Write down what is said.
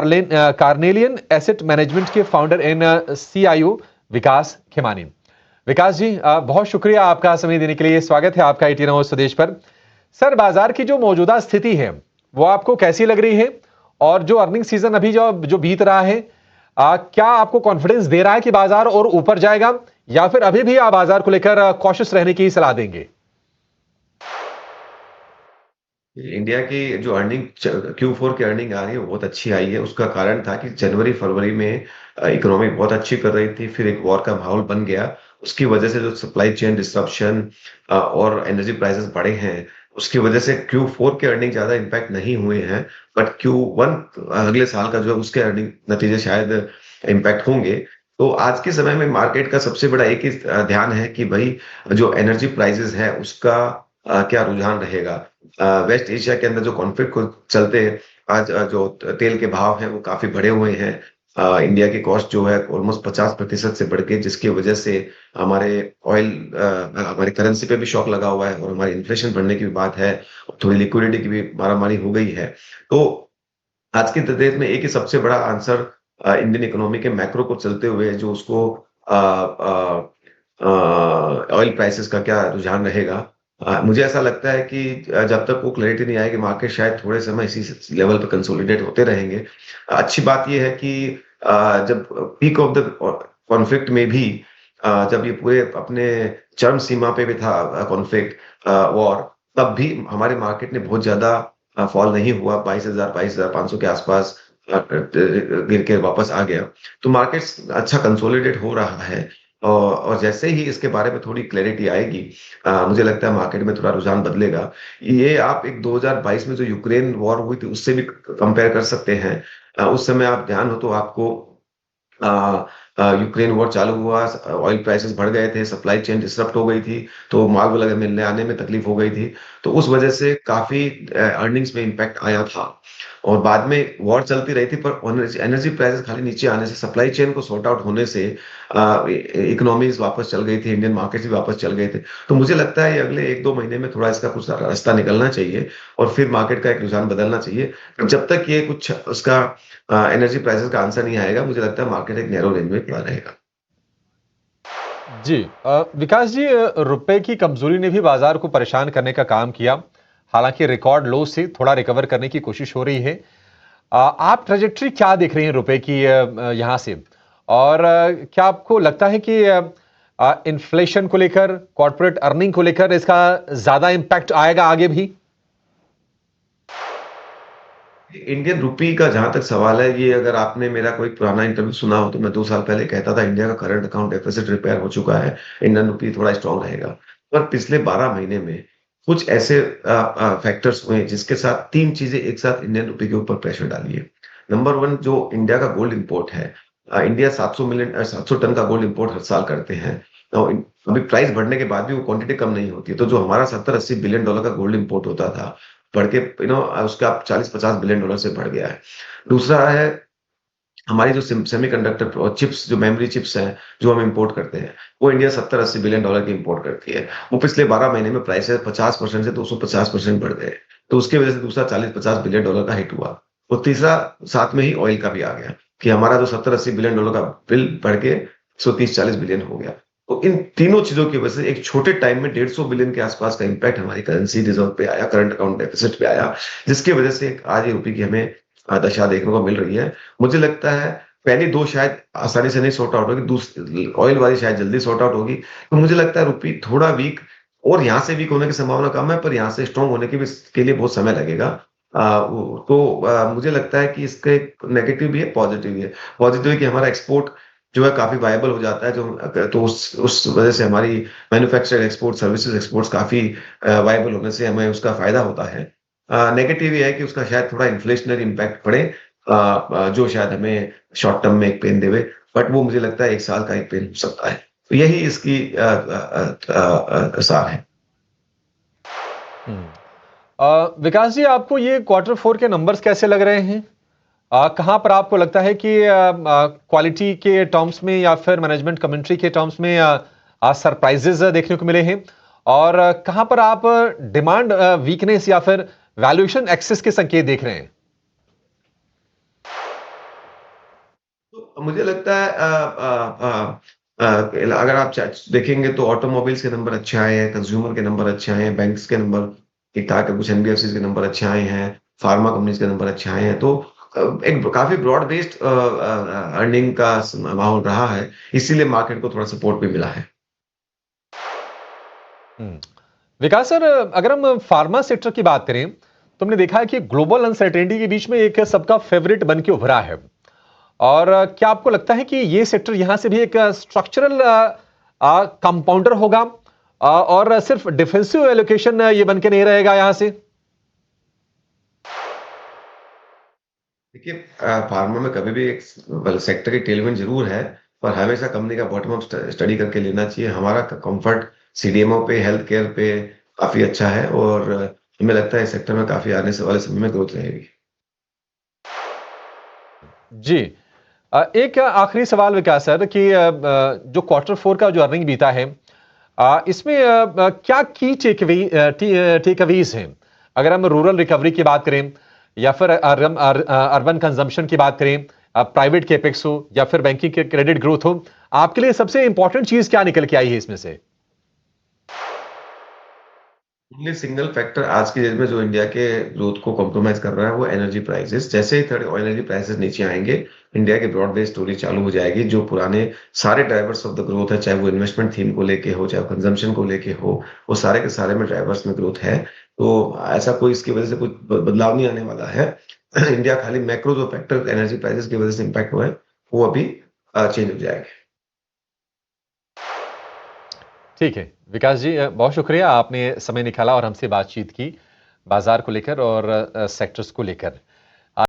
Carnelian asset management के founder and CIO विकास खेमानी। विकास जी, बहुत शुक्रिया आपका समय देने के लिए। स्वागत है आपका एटीएन हाउस स्वदेश पर। सर, बाजार की जो मौजूदा स्थिति है वो आपको कैसी लग रही है, और जो अर्निंग सीजन अभी जो बीत रहा है, क्या आपको कॉन्फिडेंस दे रहा है कि बाजार और ऊपर जाएगा, या फिर अभी भी आप बाजार को लेकर कॉशियस रहने की सलाह देंगे? इंडिया की जो अर्निंग Q4 की अर्निंग आ रही है वो बहुत अच्छी आई है। उसका कारण था कि जनवरी फरवरी में इकोनॉमी बहुत अच्छी कर रही थी, फिर एक वॉर का माहौल बन गया। उसकी वजह से जो सप्लाई चेन डिस्ट्रप्शन और एनर्जी प्राइसेस बढ़े हैं, उसकी वजह से Q4 के अर्निंग ज्यादा इम्पैक्ट नहीं हुए हैं। बट Q1 अगले साल का जो है उसके अर्निंग नतीजे शायद इम्पैक्ट होंगे। तो आज के समय में मार्केट का सबसे बड़ा एक ही ध्यान है कि भाई जो एनर्जी प्राइसेस है उसका क्या रुझान रहेगा। वेस्ट एशिया के अंदर जो कॉन्फ्लिक्ट को चलते आज जो तेल के भाव हैं वो काफी बढ़े हुए हैं। इंडिया की कॉस्ट जो है ऑलमोस्ट 50% से बढ़ गई, जिसकी वजह से हमारे ऑयल हमारी करेंसी पे भी शॉक लगा हुआ है, और हमारी इन्फ्लेशन बढ़ने की भी बात है, और थोड़ी लिक्विडिटी की भी मारामारी हो गई है। तो आज की डेट में एक ही सबसे बड़ा आंसर इंडियन इकोनॉमी के मैक्रो को चलते हुए जो उसको ऑयल प्राइसेस का क्या रुझान रहेगा। मुझे ऐसा लगता है कि जब तक वो क्लैरिटी नहीं आएगी मार्केट शायद थोड़े समय इसी लेवल पर कंसोलिडेट होते रहेंगे। अच्छी बात ये है कि जब पीक ऑफ द कॉन्फ्लिक्ट में भी जब ये पूरे अपने चरम सीमा पे भी था कॉन्फ्लिक्ट वॉर, तब भी हमारे मार्केट ने बहुत ज्यादा फॉल नहीं हुआ। 22,500 के आसपास गिर के वापस आ गया। तो मार्केट अच्छा कंसोलिडेट हो रहा है। और जैसे ही इसके बारे में थोड़ी क्लैरिटी आएगी, मुझे लगता है मार्केट में थोड़ा रुझान बदलेगा। ये आप एक 2022 में जो यूक्रेन वॉर हुई थी उससे भी कंपेयर कर सकते हैं। उस समय आप ध्यान हो तो आपको यूक्रेन वॉर चालू हुआ, ऑयल प्राइसेस बढ़ गए थे, सप्लाई चेन डिसरप्ट हो गई थी, तो माल वगैरह मिलने आने में तकलीफ हो गई थी। तो उस वजह से काफी अर्निंग्स में इम्पैक्ट आया था। और बाद में वॉर चलती रही थी, पर एनर्जी प्राइसेस खाली नीचे आने से, सप्लाई चेन को सॉर्ट आउट होने से इकोनॉमीज वापस चल गई थी, इंडियन मार्केट्स भी वापस चल गए थे। तो मुझे लगता है ये अगले 1-2 महीने में थोड़ा इसका कुछ रास्ता निकलना चाहिए, और फिर मार्केट का एक रुझान बदलना चाहिए। जब तक ये कुछ उसका एनर्जी प्राइसेस का आंसर नहीं आएगा, मुझे लगता है मार्केट एक नैरो रेंज में पड़ा रहेगा। जी, विकास जी, रुपए की कमजोरी ने भी बाजार को परेशान करने का काम किया। हालांकि रिकॉर्ड लो से थोड़ा रिकवर करने की कोशिश हो रही है। आप ट्रेजेक्टरी क्या देख रहे हैं रुपए की यहां से, और क्या आपको लगता है कि इन्फ्लेशन को लेकर, कॉर्पोरेट अर्निंग को लेकर इसका ज्यादा इंपैक्ट आएगा आगे भी? इंडियन रुपी का जहां तक सवाल है, ये अगर आपने मेरा कोई पुराना इंटरव्यू सुना हो तो मैं 2 साल पहले कहता था इंडिया का करंट अकाउंट डेफिसिट रिपेयर हो चुका है, इंडियन रुपी थोड़ा स्ट्रांग रहेगा। पर पिछले 12 महीने में कुछ ऐसे फैक्टर्स हुए जिसके साथ तीन चीजें एक साथ इंडियन रुपी के ऊपर प्रेशर डाली है। नंबर वन, जो इंडिया का गोल्ड इंपोर्ट है। इंडिया 700 टन का गोल्ड इंपोर्ट हर साल करते हैं। तो अभी प्राइस बढ़ने के बाद भी वो क्वांटिटी कम नहीं होती, तो जो हमारा 70-80 बिलियन डॉलर का गोल्ड इंपोर्ट होता था, बढ़ के उसका 40-50 बिलियन डॉलर से बढ़ गया है। दूसरा है हमारी जो सेमीकंडक्टर और चिप्स, जो मेमोरी चिप्स हैं, जो हम इंपोर्ट करते हैं, वो इंडिया 70-80 बिलियन डॉलर की इंपोर्ट करती है। वो पिछले 12 महीने में प्राइसेस 50% से 250% बढ़ गए। तो उसकी वजह से दूसरा 40-50 बिलियन डॉलर का हिट हुआ। और तीसरा साथ में ही ऑयल का भी आ गया, कि हमारा जो 70-80 बिलियन डॉलर का बिल बढ़ के 130-40 बिलियन हो गया। तो इन तीनों चीजों की वजह से एक छोटे टाइम में 150 बिलियन के आसपास का इंपैक्ट हमारी करेंसी रिजर्व पे आया, करंट अकाउंट डेफिसिट पे आया, जिसकी वजह से आज ये रुपये की हमें दशा देखने को मिल रही है। मुझे लगता है पहली दो शायद आसानी से नहीं सॉर्ट आउट होगी, दूसरी ऑयल वाली शायद जल्दी सॉर्ट आउट होगी। तो मुझे लगता है रुपये थोड़ा वीक, और यहाँ से वीक होने की संभावना कम है, पर यहाँ से स्ट्रांग होने के लिए बहुत समय लगेगा। मुझे लगता है कि इसके नेगेटिव भी है, पॉजिटिव भी है। पॉजिटिव है कि हमारा एक्सपोर्ट जो है काफी वायबल हो जाता है, तो उस वजह से हमारी मैन्युफैक्चरिंग एक्सपोर्ट, सर्विसेज एक्सपोर्ट्स काफी वायबल होने से हमें उसका फायदा होता है। नेगेटिव ये है कि उसका शायद थोड़ा इन्फ्लेशनरी इम्पैक्ट पड़े, जो शायद हमें शॉर्ट टर्म में एक पेन देवे। बट वो मुझे लगता है 1 साल का एक पेन हो सकता है। तो यही इसकी सार है। हम्म। विकास जी, आपको ये क्वार्टर फोर के नंबर्स कैसे लग रहे हैं? कहां पर आपको लगता है कि क्वालिटी के टर्म्स में या फिर मैनेजमेंट कमेंट्री के टर्म्स में सरप्राइजेस देखने को मिले हैं, और कहां पर आप डिमांड वीकनेस या फिर वैल्यूएशन एक्सेस के संकेत देख रहे हैं? मुझे लगता है अगर आप देखेंगे तो ऑटोमोबाइल्स के नंबर अच्छे आए हैं, कंज्यूमर के नंबर अच्छे आए हैं, बैंक्स के नंबर ठीक-ठाक है, कुछ एनबीएफसीज़ के नंबर अच्छे आए हैं, फार्मा कंपनीज़ के नंबर अच्छे आए हैं। तो एक काफ़ी ब्रॉड बेस्ड अर्निंग का माहौल रहा है, इसीलिए मार्केट को थोड़ा सपोर्ट भी मिला है। हम्म। विकास सर, अगर हम फार्मा सेक्टर की बात करें तो हमने देखा है कि ग्लोबल अनसर्टेनिटी के बीच में एक सबका फेवरेट बन के उभरा है। और क्या आपको लगता है कि ये सेक्टर यहां से भी एक स्ट्रक्चरल कंपाउंडर होगा, और सिर्फ डिफेंसिव एलोकेशन ये बन के नहीं रहेगा यहां से? देखिए फार्मा में कभी भी एक सेक्टर की टेलविंड ज़रूर है, पर हमेशा कंपनी का बॉटम अप स्टडी करके लेना चाहिए। हमारा कंफर्ट सीडीएमओ पे, हेल्थ केयर पे काफ़ी अच्छा है और हमें लगता है इस सेक्टर में काफ़ी आने से वाले समय में ग्रोथ रहेगी। जी। एक आखिरी सवाल विकास सर कि जो क्वार्टर फोर का जो अर्निंग बीता है, इसमें क्या की टेकअवेज हैं? अगर हम रूरल रिकवरी की बात करें या फिर अर्बन कंजम्पशन की बात करें, प्राइवेट कैपेक्स हो या फिर बैंकिंग के क्रेडिट ग्रोथ हो, आपके लिए सबसे इंपॉर्टेंट चीज क्या निकल के आई है इसमें से? ओनली सिंगल फैक्टर आज की डेट में जो इंडिया के ग्रोथ को कॉम्प्रोमाइज कर रहा है वो एनर्जी प्राइसेस। जैसे ही थोड़े एनर्जी प्राइसेस नीचे आएंगे, इंडिया की ब्रॉड बेस्ड स्टोरी चालू हो जाएगी। जो पुराने सारे ड्राइवर्स ऑफ द ग्रोथ है, चाहे वो इन्वेस्टमेंट थीम को लेके हो, चाहे कंजम्पशन को लेके हो, वो सारे के सारे में ड्राइवर्स में ग्रोथ है। तो ऐसा कोई इसकी वजह से कुछ बदलाव नहीं आने वाला है। इंडिया खाली मैक्रो जो फैक्टर एनर्जी प्राइसेस की वजह से इम्पैक्ट हुआ है, वो अभी चेंज हो जाएगा। ठीक है विकास जी, बहुत शुक्रिया, आपने समय निकाला और हमसे बातचीत की बाजार को लेकर और सेक्टर्स को लेकर।